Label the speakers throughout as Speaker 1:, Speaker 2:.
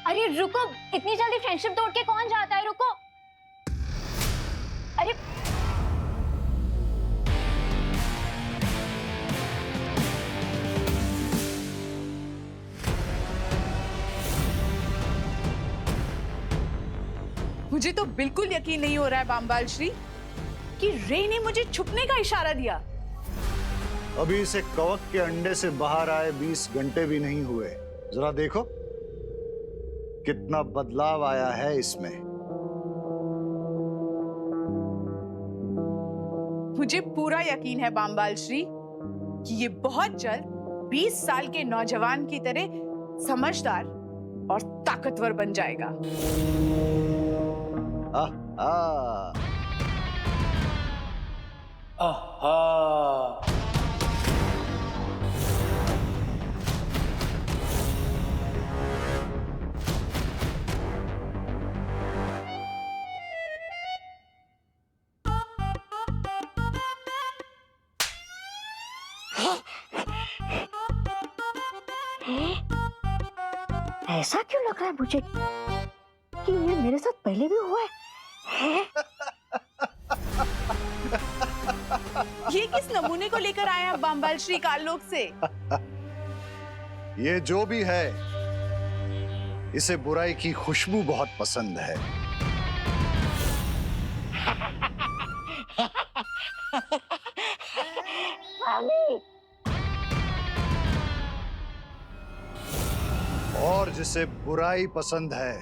Speaker 1: अरे रुको, इतनी जल्दी फ्रेंडशिप तोड़ के कौन जाता है? रुको। अरे
Speaker 2: मुझे तो बिल्कुल यकीन नहीं हो रहा है बामबाल श्री कि रे ने मुझे छुपने का इशारा दिया।
Speaker 3: अभी इसे कवक के अंडे से बाहर आए 20 घंटे भी नहीं हुए। जरा देखो कितना बदलाव आया है इसमें।
Speaker 2: मुझे पूरा यकीन है बामबाल श्री कि ये बहुत जल्द 20 साल के नौजवान की तरह समझदार और ताकतवर बन जाएगा।
Speaker 3: आहा।
Speaker 4: आहा।
Speaker 1: ऐसा क्यों लग रहा है मुझे कि ये मेरे साथ पहले भी हुआ है?
Speaker 2: ये किस नमूने को लेकर आए हैं बामबाल श्री काललोक से?
Speaker 3: ये जो भी है, इसे बुराई की खुशबू बहुत पसंद है। और जिसे बुराई पसंद है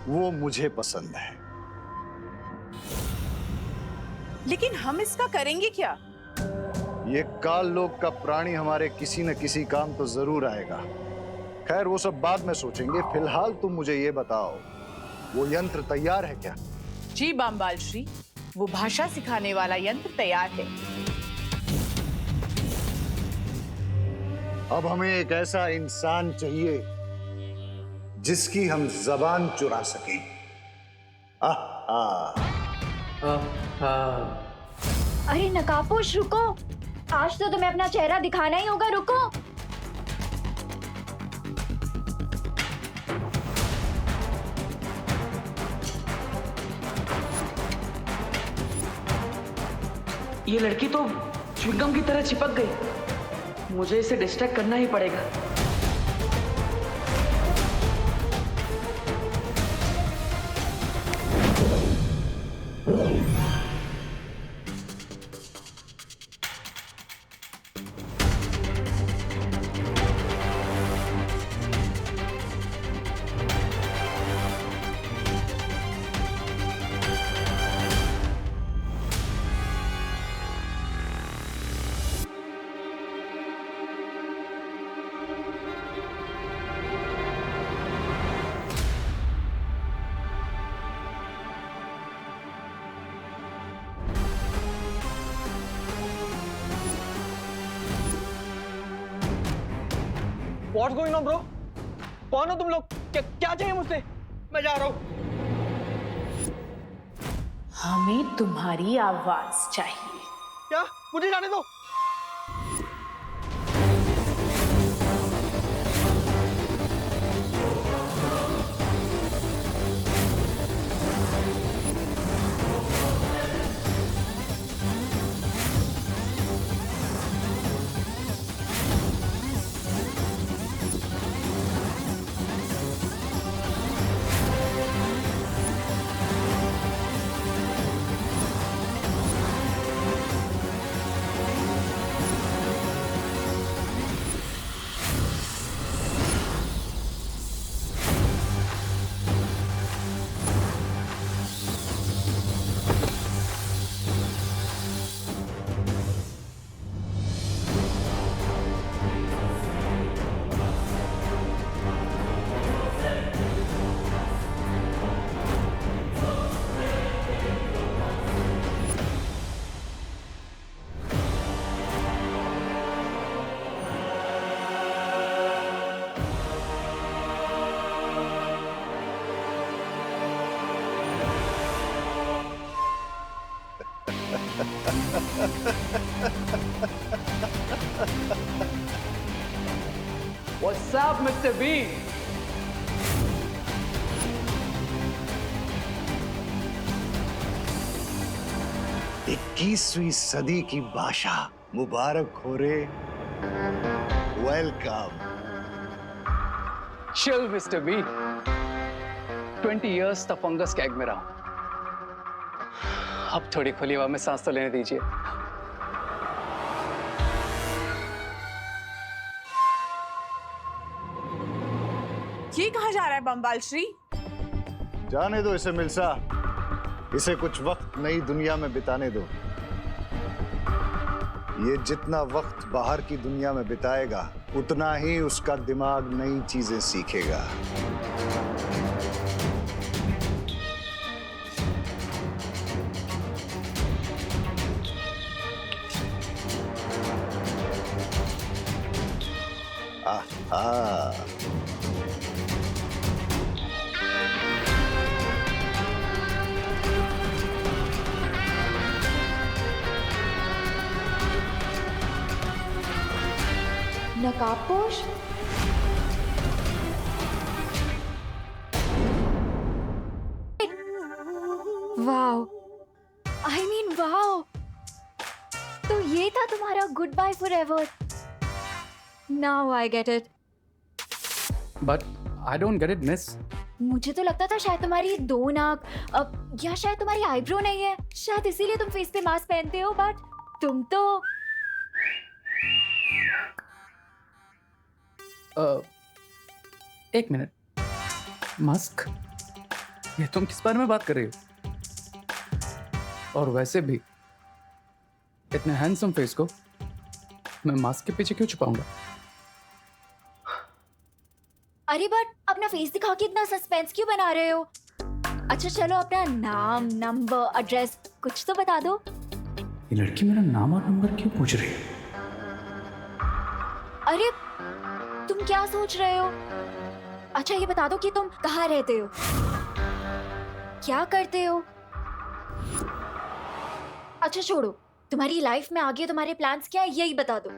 Speaker 3: वो मुझे पसंद है।
Speaker 2: लेकिन हम इसका करेंगे क्या?
Speaker 3: ये काल लोक का प्राणी हमारे किसी न किसी काम तो जरूर आएगा। खैर वो सब बाद में सोचेंगे। फिलहाल तुम मुझे ये बताओ, वो यंत्र तैयार है क्या?
Speaker 2: जी बामबाल श्री, वो भाषा सिखाने वाला यंत्र तैयार है।
Speaker 3: अब हमें एक ऐसा इंसान चाहिए जिसकी हम जबान चुरा सकें।
Speaker 1: अरे नकाबपोश रुको, आज तो तुम्हें अपना चेहरा दिखाना ही होगा। रुको।
Speaker 5: ये लड़की तो च्युइंगम की तरह चिपक गई। मुझे इसे डिस्ट्रैक्ट करना ही पड़ेगा।
Speaker 4: What's going on, bro? कौन हो तुम लोग? क्या चाहिए मुझसे? मैं जा रहा हूँ।
Speaker 2: हमें तुम्हारी आवाज चाहिए।
Speaker 4: क्या? मुझे जाने दो।
Speaker 5: What's up, Mr. Bean?
Speaker 3: 21वीं सदी की भाषा मुबारक हो रे। Welcome.
Speaker 4: Chill, Mr. B. 20 years तक फंगस कैग में रहा। अब थोड़ी खुली हवा में सांस तो लेने दीजिए।
Speaker 2: ये कहाँ जा रहा है बम्बाल श्री?
Speaker 3: जाने दो इसे मिल्सा, इसे कुछ वक्त नई दुनिया में बिताने दो। ये जितना वक्त बाहर की दुनिया में बिताएगा उतना ही उसका दिमाग नई चीजें सीखेगा। आहा।
Speaker 1: नकाबपोश? Wow, I mean wow. तो ये था तुम्हारा goodbye forever. Now I get it.
Speaker 4: But I don't get it, miss.
Speaker 1: मुझे तो लगता था शायद तुम्हारी दो नाक या शायद तुम्हारी आईब्रो नहीं है, शायद इसीलिए तुम फेस पे मास्क पहनते हो, बट तुम तो
Speaker 4: एक मिनट, मास्क? ये तुम किस बारे में बात कर रही हो? और वैसे भी इतने हैंडसम फेस को मैं मास्क के पीछे क्यों छुपाऊंगा?
Speaker 1: अरे बट अपना फेस दिखा के इतना सस्पेंस क्यों बना रहे हो? अच्छा चलो अपना नाम, नंबर, एड्रेस कुछ तो बता दो।
Speaker 4: ये लड़की मेरा नाम और नंबर क्यों पूछ रही है?
Speaker 1: अरे तुम क्या सोच रहे हो? अच्छा ये बता दो कि तुम कहाँ रहते हो, क्या करते हो? अच्छा छोड़ो, तुम्हारी लाइफ में आगे तुम्हारे प्लान्स क्या है यही बता दो।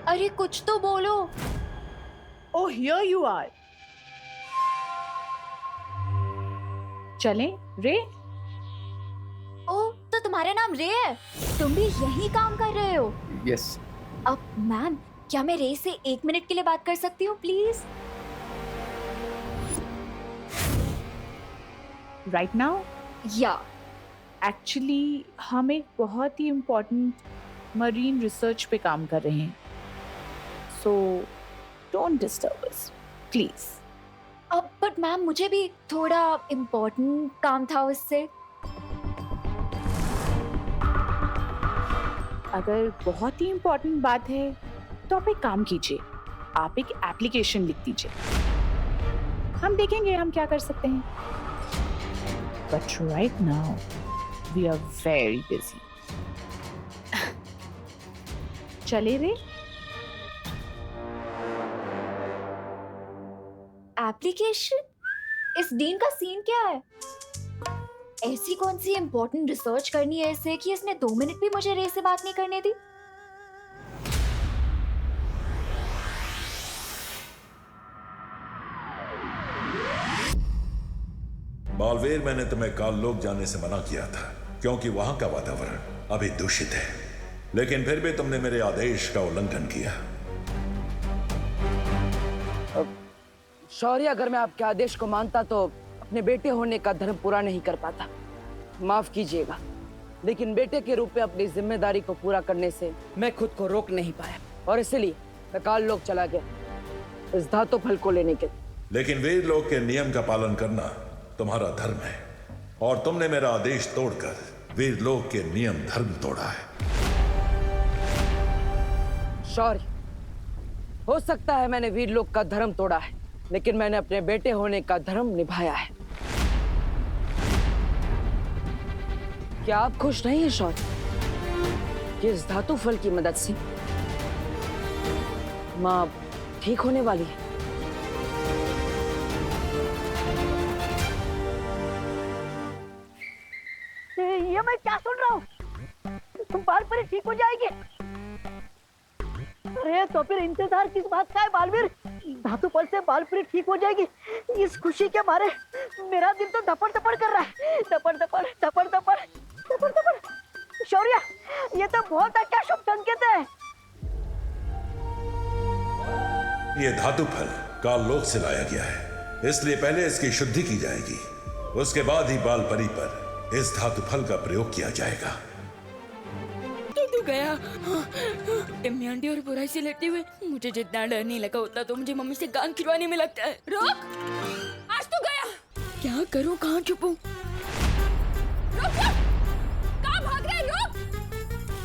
Speaker 1: अरे कुछ तो बोलो।
Speaker 2: Oh, here you are. चलें रे?
Speaker 1: ओ तो तुम्हारा नाम रे है, तुम भी यही काम कर रहे हो?
Speaker 4: यस।
Speaker 1: अब मैम क्या मैं रे से 1 मिनट के लिए बात कर सकती हूँ प्लीज?
Speaker 2: Right now?
Speaker 1: या
Speaker 2: एक्चुअली हम एक बहुत ही इम्पोर्टेंट मरीन रिसर्च पे काम कर रहे हैं, so don't disturb us please.
Speaker 1: अब बट मैम मुझे भी थोड़ा इम्पोर्टेंट काम था उससे।
Speaker 2: अगर बहुत ही इम्पोर्टेंट बात है तो आप एक काम कीजिए, आप एक एप्लीकेशन लिख दीजिए, हम देखेंगे हम क्या कर सकते हैं। But right now we are very busy. चले रे?
Speaker 1: एप्लीकेशन? इस डीन का सीन क्या है? ऐसी कौन सी इम्पोर्टेंट रिसर्च करनी है इसे कि इसने 2 मिनट भी मुझे रे से बात नहीं करने दी?
Speaker 6: बालवीर, मैंने तुम्हें काललोक जाने से मना किया था क्योंकि वहां का वातावरण अभी दूषित है, लेकिन फिर भी तुमने मेरे आदेश का उल्लंघन किया।
Speaker 5: शौर्य, अगर मैं आपके आदेश को मानता तो अपने बेटे होने का धर्म पूरा नहीं कर पाता। माफ कीजिएगा, लेकिन बेटे के रूप में अपनी जिम्मेदारी को पूरा करने से मैं खुद को रोक नहीं पाया और इसलिए मैं काललोक चला गया इस धातु फल को लेने के।
Speaker 6: लेकिन वीर लोक के नियम का पालन करना तुम्हारा धर्म है और तुमने मेरा आदेश तोड़कर वीर लोक के नियम धर्म तोड़ा है।
Speaker 5: शौर्य, हो सकता है मैंने वीर लोक का धर्म तोड़ा है, लेकिन मैंने अपने बेटे होने का धर्म निभाया है। क्या आप खुश नहीं हैं शौर्य कि इस धातु फल की मदद से माँ ठीक होने वाली है?
Speaker 7: ये मैं क्या सुन रहा हूँ? तुम बाल पर ठीक हो जाएगी? अरे तो फिर इंतजार किस बात का है बालवीर? धातु फल से बाल परी ठीक हो जाएगी, इस खुशी के मारे मेरा दिल तो धपड़ धपड़ कर रहा है, धपड़ धपड़। बहुत अच्छा शुभ संकेत है।
Speaker 6: ये धातु फल काल लोक से लाया गया है, इसलिए पहले इसकी शुद्धि की जाएगी, उसके बाद ही बाल परी पर इस धातु फल का प्रयोग किया जाएगा।
Speaker 8: तू गया इम्मी आंटी और बुराई से लड़ते हुए मुझे जितना डर नहीं लगा उतना तो मुझे मम्मी से कान खिलवाने में लगता है। रुक, आज तू गया। क्या करूं, कहाँ छुपूं? रुक रुक, कहाँ भाग रहा है? रुक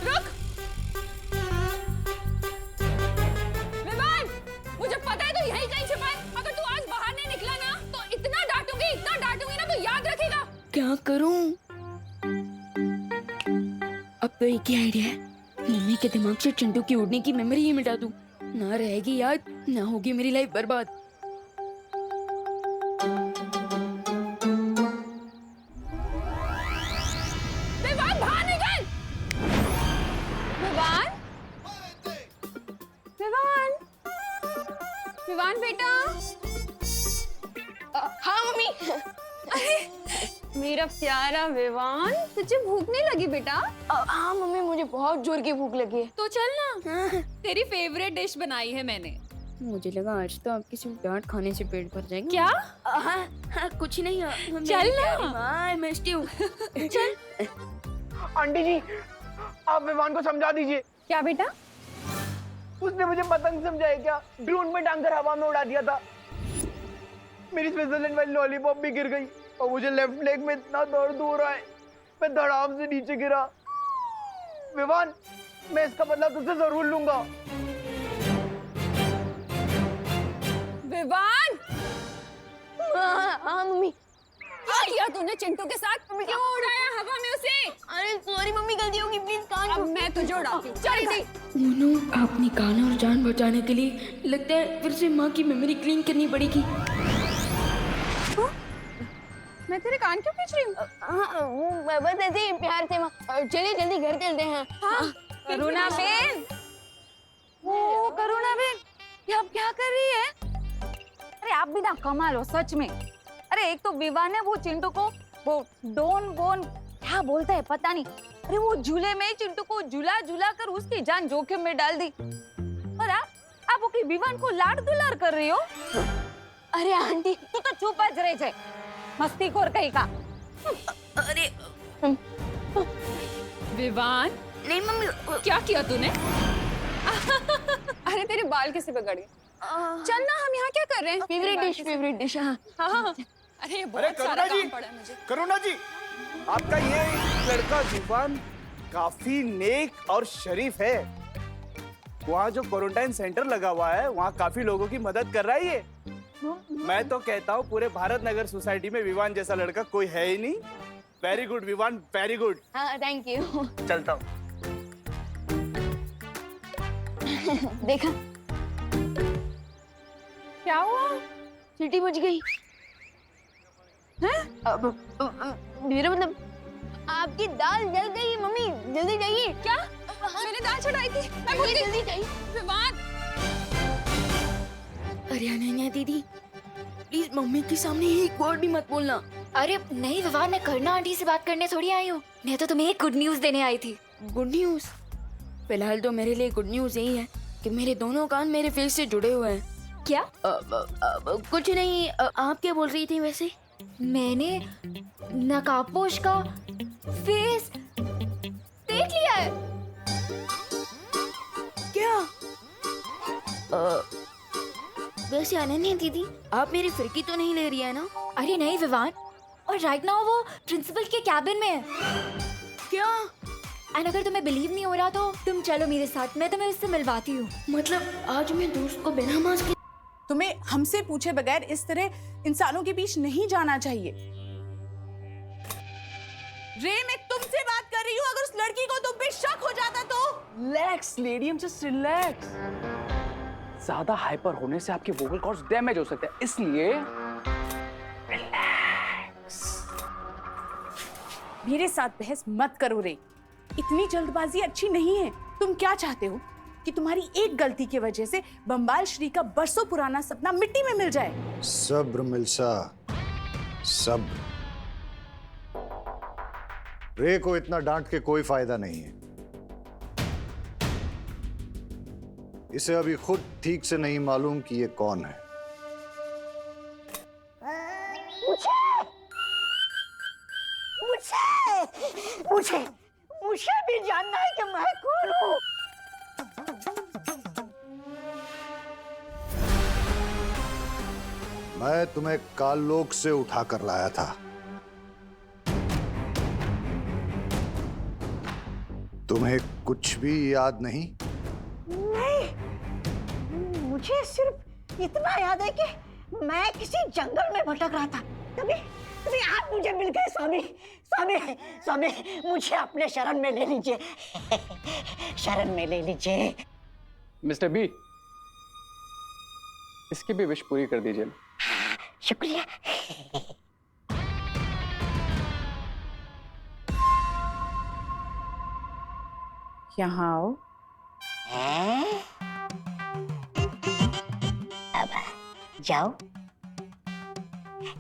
Speaker 8: रुक। विवान, मुझे पता है तू यहीं कहीं छिपा है। अगर तू आज बाहर नहीं निकला ना तो इतना डांटूंगी ना तो याद रखेगा। क्या करूं? अब तो एक ही आइडिया है, मम्मी के दिमाग से चिंटू की उड़ने की मेमोरी ही मिटा दूं। ना रहेगी याद, ना होगी मेरी लाइफ बर्बाद। विवान बाहर निकल। विवान, विवान, विवान बेटा। हाँ मम्मी। मेरा प्यारा विवान, तुझे भूख नहीं लगी बेटा?
Speaker 9: हाँ मम्मी, मुझे बहुत जोर की भूख लगी है।
Speaker 8: तो चल ना, तेरी फेवरेट डिश बनाई है मैंने। मुझे लगा आज तो आपकी सिर्फ डांट खाने से पेट भर जाएगा। क्या?
Speaker 9: हाँ, कुछ नहीं।
Speaker 8: चल ना,
Speaker 9: मैं हूँ।
Speaker 8: चल।
Speaker 10: आंटी जी, आप विवान को समझा दीजिए।
Speaker 8: क्या बेटा?
Speaker 10: उसने मुझे पतंग समझाया क्या, ड्रोन में टांग कर हवा में उड़ा दिया था। मेरी स्विट्जरलैंड वाली लॉलीपॉप भी गिर गई और मुझे लेफ्ट लेग में इतना दर्द हो रहा है, मैं धड़ाम से नीचे गिरा। विवान, मैं इसका बदला तुझसे जरूर लूंगा।
Speaker 8: विवान!
Speaker 9: हाँ मम्मी।
Speaker 8: क्या किया तूने चिंटू के साथ? क्यों उड़ाया हवा में उसे?
Speaker 9: अरे सॉरी मम्मी, गलती होगी, प्लीज कान।
Speaker 8: अब मैं तुझे उड़ाती हूँ। चल मोनू, अपनी कान और जान बचाने के लिए लगता है फिर से माँ की मेमोरी क्लीन करनी पड़ेगी। मैं तेरे कान क्यों खींच रही हूँ?
Speaker 9: हाँ, बस ऐसे ही प्यार से माँ। चलिए जल्दी घर चलते हैं।
Speaker 8: हाँ, करुणा बेन। ओ करुणा बेन, ये आप क्या कर रही है?
Speaker 1: अरे आप भी ना कमाल हो सच में। अरे एक तो विवान है वो चिंटू को वो डोन बोन क्या बोलता है पता नहीं, अरे वो झूले में चिंटू को झूला झूला कर उसकी जान जोखिम में डाल दी। और आप ओके विवान को लाड दुलार कर रही हो। अरे आंटी तू तो चुप ज रही है, मस्तीखोर कहीं का।
Speaker 9: अरे
Speaker 8: विवान,
Speaker 9: नहीं मम्मी,
Speaker 8: क्या किया तूने? अरे तेरे बाल कैसे बिगड़ गए? चल ना, हम यहाँ क्या कर रहे हैं?
Speaker 9: Favourite dish. हाँ
Speaker 8: हाँ। अरे ये बहुत सारा काम पड़ा है मुझे।
Speaker 10: करुणा जी, आपका ये लड़का विवान काफी नेक और शरीफ है। वहाँ जो क्वारंटाइन सेंटर लगा हुआ है वहाँ काफी लोगों की मदद कर रहा है ये। मैं तो कहता हूँ पूरे भारत नगर सोसाइटी में विवान जैसा लड़का कोई है ही नहीं। Very good Vivaan, very good.
Speaker 9: हाँ, थैंक यू।
Speaker 10: चलता हूँ।
Speaker 9: देखा
Speaker 8: क्या हुआ?
Speaker 9: सीटी बज गई। मेरा मतलब आपकी दाल जल गई मम्मी, जल्दी जाइए।
Speaker 8: क्या? मैंने दाल चढ़ाई थी। मैं भूल गई।
Speaker 9: जल्दी जाइए।
Speaker 8: विवान!
Speaker 9: अरे अनन्या दीदी, प्लीज मम्मी के सामने एक वर्ड भी मत बोलना।
Speaker 1: अरे नहीं विवान, मैं करना आंटी से बात करने थोड़ी आई हूँ, मैं तो तुम्हें एक गुड न्यूज देने आई थी।
Speaker 8: Good news? फिलहाल तो मेरे लिए गुड न्यूज यही है कि मेरे दोनों कान मेरे फेस से जुड़े हुए हैं।
Speaker 1: क्या?
Speaker 9: कुछ नहीं। आप क्या बोल रही थी वैसे?
Speaker 1: मैंने नकाबपोश का फेस देख लिया है।
Speaker 9: क्या? वैसे अनन्या दीदी, आप मेरी फिरकी तो नहीं ले रही है ना?
Speaker 1: अरे नहीं विवान, और राइट नाउ वो प्रिंसिपल के कैबिन में है।
Speaker 9: क्या?
Speaker 1: एंड अगर तुम्हें बिलीव नहीं हो रहा तो तुम चलो मेरे साथ, मैं तुम्हें उससे मिलवाती हूँ।
Speaker 9: मतलब आज मैं दोस्त को बिना मास्क के?
Speaker 2: तुम्हें हमसे पूछे बगैर इस तरह इंसानों के बीच नहीं जाना चाहिए। रे, मैं तुमसे बात कर रही हूँ, अगर उस लड़की को तुम पे शक हो जाता तो?
Speaker 10: Relax lady, just relax. ज्यादा हाइपर होने से आपके वोकल कॉर्ड्स डैमेज हो सकते हैं, इसलिए रिलैक्स।
Speaker 2: मेरे साथ बहस मत करो रे, इतनी जल्दबाजी अच्छी नहीं है। तुम क्या चाहते हो कि तुम्हारी एक गलती की वजह से बम्बाल श्री का बरसों पुराना सपना मिट्टी में मिल जाए?
Speaker 3: सब्र मिल्सा, सब्र। रे को इतना डांट के कोई फायदा नहीं है। इसे अभी खुद ठीक से नहीं मालूम कि ये कौन है।
Speaker 7: मुझे मुझे भी जानना है कि मैं कौन हूँ।
Speaker 3: मैं तुम्हें काललोक से उठा कर लाया था। तुम्हें कुछ भी याद नहीं?
Speaker 7: नहीं, मुझे सिर्फ इतना याद है कि मैं किसी जंगल में भटक रहा था, तभी तभी आप मुझे मिल गए। स्वामी स्वामी स्वामी, मुझे अपने शरण में ले लीजिए, शरण में ले लीजिए।
Speaker 4: मिस्टर बी, इसकी भी विश पूरी कर दीजिए।
Speaker 7: शुक्रिया।
Speaker 2: यहाँ आओ।
Speaker 7: अब जाओ।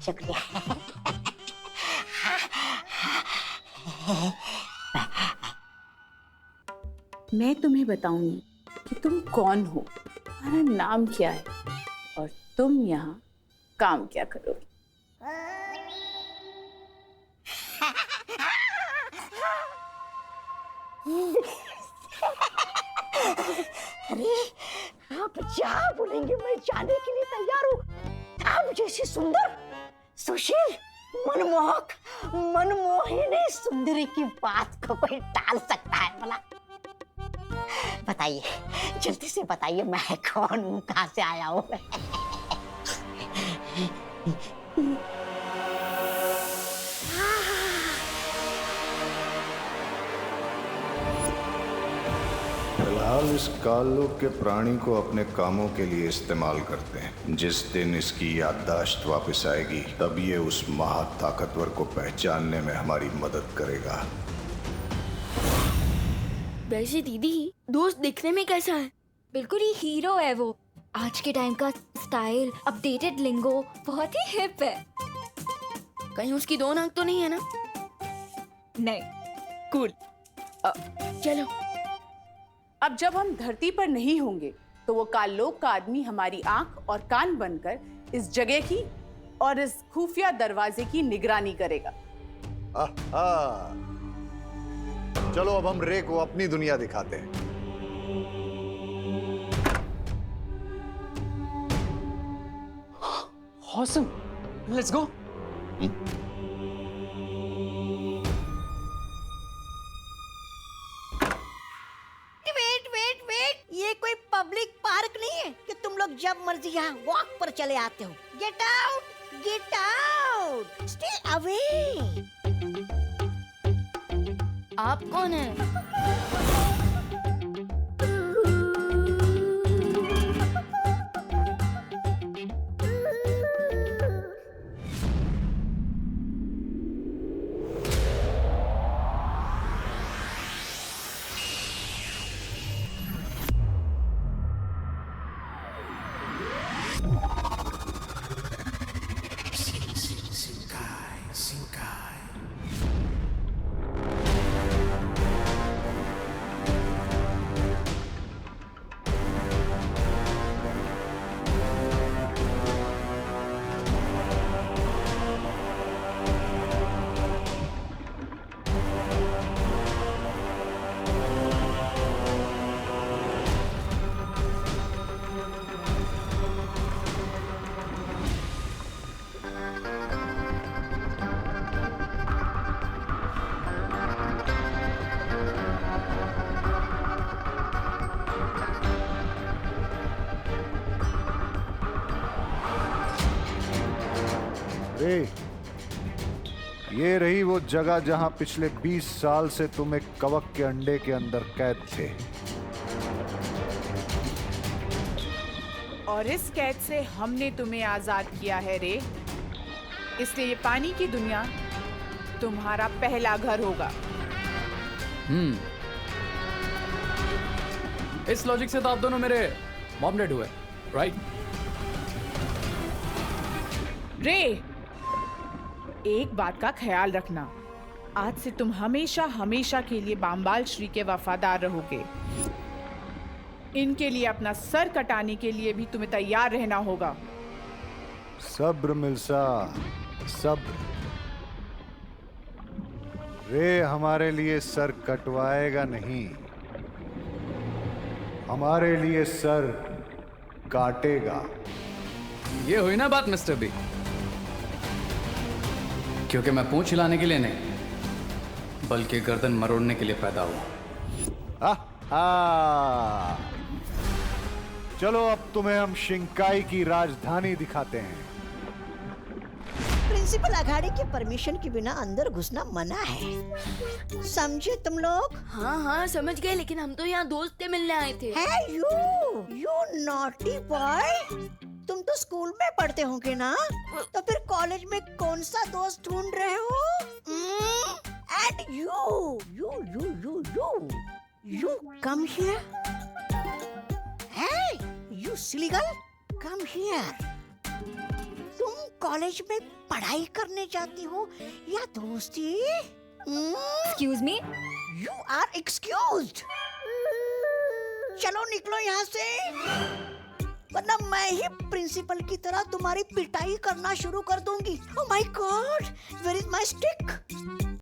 Speaker 7: शुक्रिया।
Speaker 2: मैं तुम्हें बताऊंगी कि तुम कौन हो, तुम्हारा नाम क्या है और तुम यहाँ काम क्या करोगे।
Speaker 7: अरे आप जहाँ बोलेंगे मैं जाने के लिए तैयार हूँ। आप जैसी सुंदर, सुशील, मनमोहक, मनमोहिनी सुंदरी की बात को कोई टाल सकता है भला? बताइए, जल्दी से बताइए, मैं कौन हूँ, कहाँ से आया हूँ?
Speaker 3: फिलहाल इस काललोक के प्राणी को अपने कामों के लिए इस्तेमाल करते हैं। जिस दिन इसकी याददाश्त वापस आएगी, तब ये उस महाताकतवर को पहचानने में हमारी मदद करेगा।
Speaker 8: वैसे दीदी, दोस्त दिखने में कैसा है?
Speaker 1: बिल्कुल ही हीरो है वो। आज के टाइम का स्टाइल, अपडेटेड लिंगो, बहुत ही हिप है।
Speaker 8: कहीं उसकी दो नाक तो नहीं है ना?
Speaker 1: नहीं।
Speaker 8: कूल। चलो।
Speaker 2: अब जब हम धरती पर नहीं होंगे तो वो काललोक का आदमी हमारी आंख और कान बनकर इस जगह की और इस खुफिया दरवाजे की निगरानी करेगा।
Speaker 3: आहा। चलो अब हम रे को अपनी दुनिया दिखाते हैं।
Speaker 4: Awesome. Let's go.
Speaker 7: वेट, ये कोई पब्लिक पार्क नहीं है कि तुम लोग जब मर्जी यहाँ वॉक पर चले आते हो। Get out, stay away.
Speaker 8: आप कौन है?
Speaker 3: रे, ये रही वो जगह जहां पिछले 20 साल से तुम एक कवक के अंडे के अंदर कैद थे।
Speaker 2: और इस कैद से हमने तुम्हें आजाद किया है रे, इसलिए ये पानी की दुनिया तुम्हारा पहला घर होगा।
Speaker 4: इस लॉजिक से तो आप दोनों मेरे मॉम डैड हुए, राइट?
Speaker 2: रे, एक बात का ख्याल रखना, आज से तुम हमेशा हमेशा के लिए बामबाल श्री के वफादार रहोगे। इनके लिए अपना सर कटाने के लिए भी तुम्हें तैयार रहना होगा।
Speaker 3: सब्र मिल्सा, सब्र। रे हमारे लिए सर कटवाएगा नहीं, हमारे लिए सर काटेगा।
Speaker 4: ये हुई ना बात मिस्टर बी, क्योंकि मैं पूंछ हिलाने के लिए नहीं बल्कि गर्दन मरोड़ने के लिए पैदा हुआ।
Speaker 3: चलो अब तुम्हें हम शिंकाई की राजधानी दिखाते हैं।
Speaker 7: प्रिंसिपल अघाड़ी के परमिशन के बिना अंदर घुसना मना है, समझे तुम लोग?
Speaker 8: हाँ हाँ समझ गए, लेकिन हम तो यहाँ दोस्त से मिलने आए थे।
Speaker 7: है यू नॉटी बॉय। तुम तो स्कूल में पढ़ते होंगे ना, तो फिर कॉलेज में कौन सा दोस्त ढूंढ रहे हो? And you come here. Hey, you silly girl, come here. तुम कॉलेज में पढ़ाई करने जाती हो या दोस्ती?
Speaker 1: Excuse me,
Speaker 7: You are excused. चलो निकलो यहाँ से, वरना मैं ही प्रिंसिपल की तरह तुम्हारी पिटाई करना शुरू कर दूंगी। Oh my God, where is my stick?